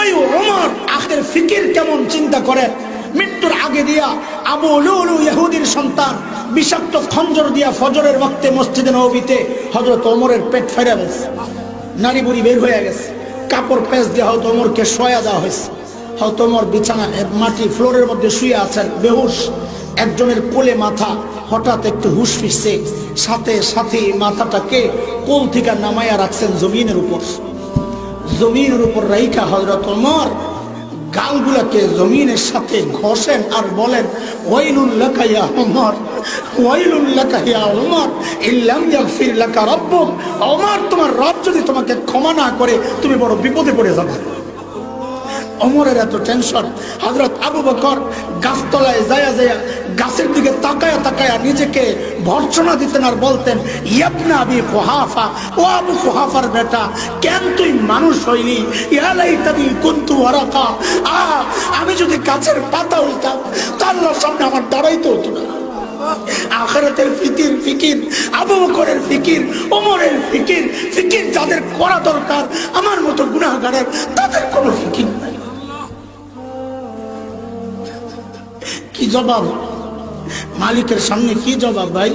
ওই ওমর আখের ফিকির কেমন চিন্তা করেন। মৃত্যুর আগে দিয়া আবু লুলু ইহুদির সন্তান বিষাক্ত খঞ্জর দিয়া ফজরের ওয়াক্তে মসজিদে নববীতে হযরত ওমরের পেট ফাইরা গেছে, নাড়ি বুড়ি বের হয়ে গেছে, কাপড় পেঁচ দিয়ে হয়তো ওমরকে শোয়া দেওয়া হয়েছে। হয়তো ওমর বিছানা মাটি ফ্লোরের মধ্যে শুয়ে আছেন বেহুশ, একজনের কোলে মাথা, হঠাৎ একটু হুশ ফিরছে, সাথে সাথে মাথাটাকে কোল থেকে নামাইয়া রাখছেন জমিনের উপর। জমিনের উপর রাইখা হযরত ওমর গালগুলাকে জমিনের সাথে ঘষেন আর বলেন, ওয়াইলুল লাকা ইয়া ওমর, ওয়াইলুল লাকা ইয়া ওমর, ইল্লাম ইয়াগফির লাকা রাব্বুক। ওমর, তোমার রব যদি তোমাকে ক্ষমা না করে তুমি বড় বিপদে পড়ে যাবে। ওমরের এত টেনশন, হযরত আবু বকর গাছতলায় যায়া যায়া গাছের দিকে তাকায়া তাকায়া নিজেকে ভর্ৎসনা দিতেন আর বলতেন, ইবনে আবি কুহাফা, ও আবু কুহাফার বেটা, কেন তুই মানুষ হইলি? ইয়া লাইতানি কুনতু ওয়ারাকা, আমি যদি গাছের পাতা হইতাম তা আল্লাহর সামনে আমার দাঁড়াইতে হতো না। আখিরাতের ফিকির, আবু বকরের ফিকির, ওমরের ফিকির, ফিকির যাদের করা দরকার, আমার মতো গুনাহগারের তাদের কোনো ফিকির নাই। কি জবাব মালিকের সামনে? কি জবাব ভাই?